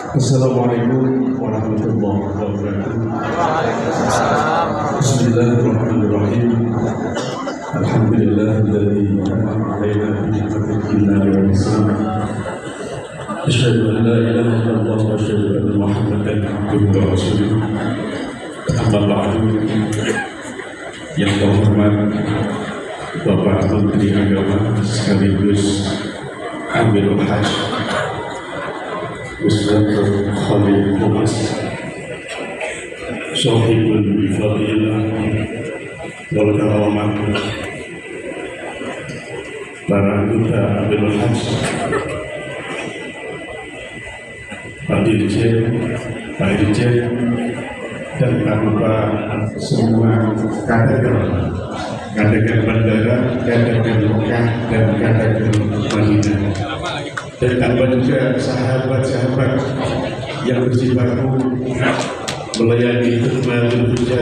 Assalamualaikum warahmatullahi wabarakatuh. Bismillahirrahmanirrahim. Alhamdulillahilladzi an'ama 'alaina bi ni'matil iman wal Islam. Asyhadu an la ilaha illallah wa asyhadu anna Muhammadan abduhu wa rasuluh. Amma ba'du. Yang terhormat Bapak Menteri Agama sekaligus Amirul Hajj Ustaz Khalid Thomas, Sohibul Fadilah wal Karamah, para anggota Amirul Hajj, Pak Dirjen, Pak Dirjen, dan tanpa semua kader bandara, kader Mekah, dan kader Madinah, dan tanpa juga sahabat-sahabat yang berjibaku melayani khidmatul hujjah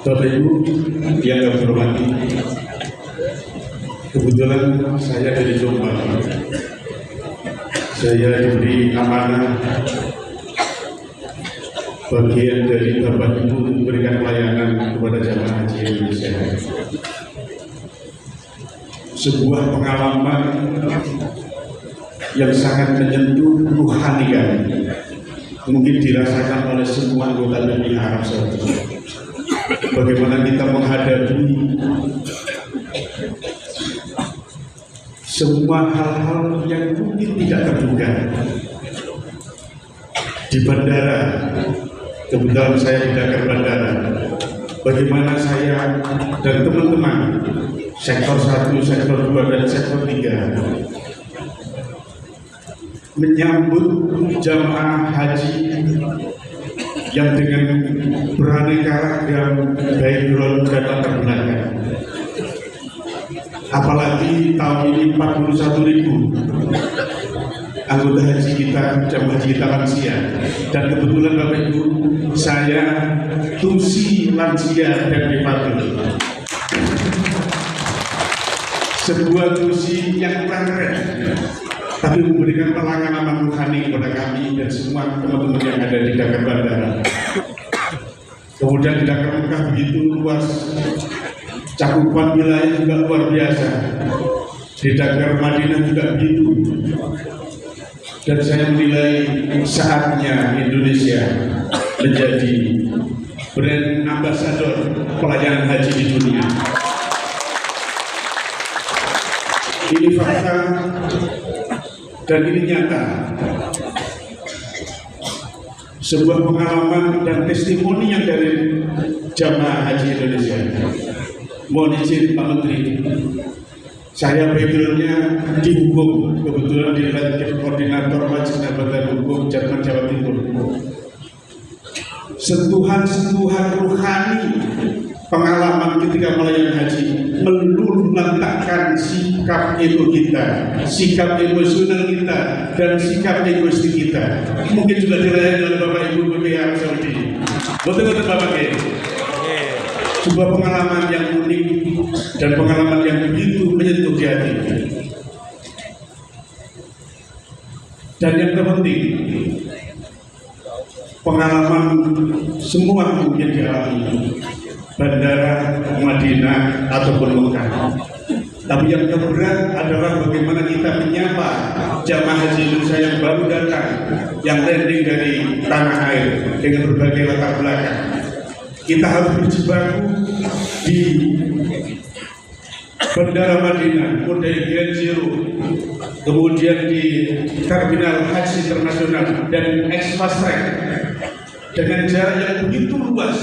Bapak Ibu yang kami hormati, kebetulan saya dari Jombang. Saya diberi amanah bagian dari Bapak Ibu untuk memberikan pelayanan kepada jamaah haji Indonesia. Sebuah pengalaman yang sangat menyentuh ruhani kami, mungkin dirasakan oleh semua anggota PMI Arab Saudi. Bagaimana kita menghadapi semua hal-hal yang mungkin tidak terduga di bandara. Kebetulan saya di Dakar Bandara. Bagaimana saya dan teman-teman sektor 1, sektor 2, dan sektor 3 menyambut jamaah haji yang dengan beraneka ragam background dan latar belakang. Apalagi tahun ini 41.000 anggota haji kita, jamaah haji kita lansia. Dan kebetulan Bapak Ibu, saya tusi lansia dan difabel. Sebuah tusi yang keren, tapi memberikan pelayanan rohani kepada kami dan semua teman-teman yang ada di Dakar Bandara. Kemudian di Dakar Mekah begitu luas, cakupan wilayah juga luar biasa. Di Dakar Madinah juga begitu. Dan saya menilai saatnya Indonesia menjadi brand ambasador pelayanan haji di dunia. Ini fakta dan ini nyata. Sebuah pengalaman dan testimoni yang dari jamaah haji Indonesia. Mohon izin Pak Menteri, saya backgroundnya di hukum, kebetulan di koordinator Majelis Badan Hukum Jerman Jawa Timur. Sentuhan-sentuhan rohani pengalaman ketika melayani haji meluluhlantakkan sikap ego kita, sikap emosional kita, dan sikap egoistik kita. Mungkin juga dilayani oleh Bapak Ibu PMI Arab Saudi. Betul-betul Bapak Ibu. Sebuah pengalaman yang unik dan pengalaman yang begitu menyentuh di hati. Dan yang terpenting, pengalaman semua mungkin dialami bandara Madinah ataupun Mekah. Tapi yang terberat adalah bagaimana kita menyapa jamaah haji Indonesia yang baru datang, yang landing dari tanah air dengan berbagai latar belakang. Kita harus berjibaku di Bandara Madinah, kemudian Grand Zero, kemudian di Terminal Haji Internasional dan Express Track dengan jarak yang begitu luas.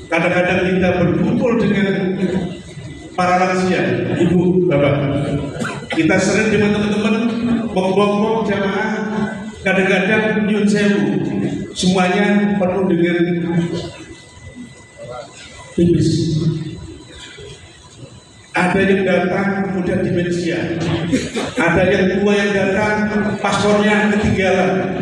Kadang-kadang kita berkumpul dengan para lansia, ibu, bapak. Kita sering dengan teman-teman membongkong jamaah, kadang-kadang nyun sewu, semuanya penuh dengan tipis. Ada yang datang kemudian demensia, ada yang tua yang datang paspornya ketinggalan,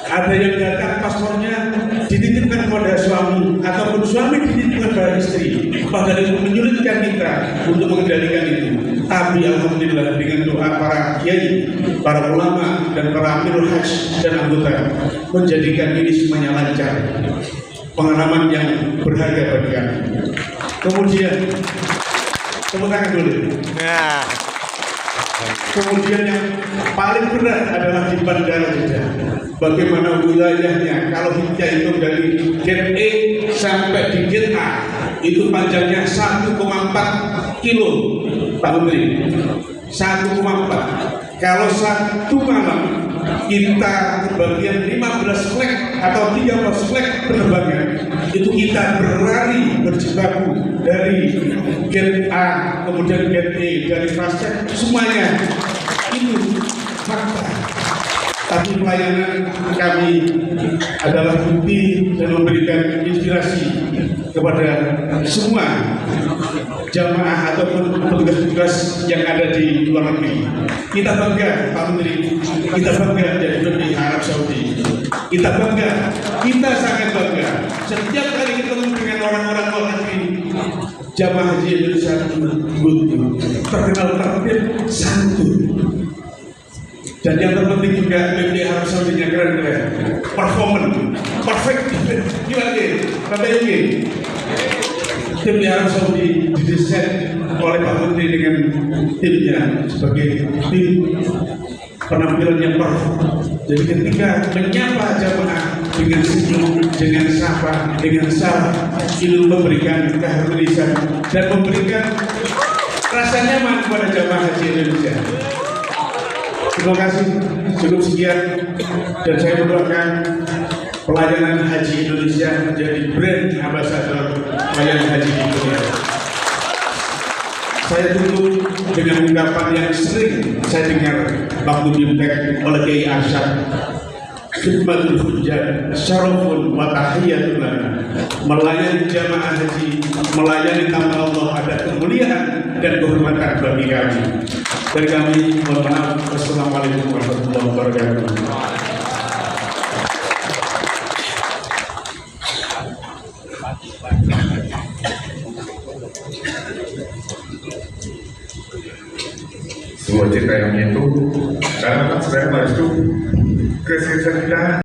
ada yang datang paspornya dititipkan kepada suami ataupun suami dititipkan kepada istri, padahal itu menyulitkan kita untuk mengendalikan itu. Tapi kami alhamdulillah dengan doa para kiai, para ulama dan para amirul hajj dan anggota menjadikan ini semuanya lancar. Pengalaman yang berharga bagi kami. Kemudian tepuk tangan dulu. Kemudian yang paling berat adalah di Bandara Jeddah. Bagaimana wilayahnya? Kalau kita hitung dari gate E sampai di gate A itu panjangnya 1,4 kilo, Pak Menteri. 1,4. Kalau satu malam kita bagian 15 flag atau 13 flag penerbangan, itu kita berlari berjibaku dari gate A kemudian gate E, dari fast track semuanya itu fakta. Tapi pelayanan kami adalah bukti dan memberikan inspirasi kepada semua jamaah ataupun petugas-petugas yang ada di luar negeri. Kita bangga, Pak Menteri, kita bangga jadi di Arab Saudi. Kita bangga, kita sangat bangga. Setiap kali ketemu dengan orang-orang luar negeri, jamaah haji Indonesia terkenal tertib, santun. Dan yang terpenting juga BPD Arab Saudi nya keren-keren, performance, perfect. Gimana deh, Bapak Yogi? Tim di Arab Saudi didesain oleh Pak Menteri dengan timnya sebagai tim penampilan yang perfect. Jadi ketika menyapa jamaah dengan senyum, dengan sapa, dengan salam, itu memberikan keharmonisan dan memberikan rasa nyaman kepada jamaah haji Indonesia. Terima kasih, cukup sekian, dan saya mendoakan pelayanan haji Indonesia menjadi brand ambassador pelayanan haji Indonesia. Saya tutup dengan ungkapan yang sering saya dengar waktu diucapkan oleh Kiai Arsyad, khidmatul hujjah syarafun wa tahiyyatun lana. Melayani jamaah haji, melayani tamu Allah ada kemuliaan dan kehormatan bagi kami. Dari kami, mohon maaf. Wassalamualaikum warahmatullahi wabarakatuh. Sebuah cerita yang itu, karena saya masuk ke sisa kita.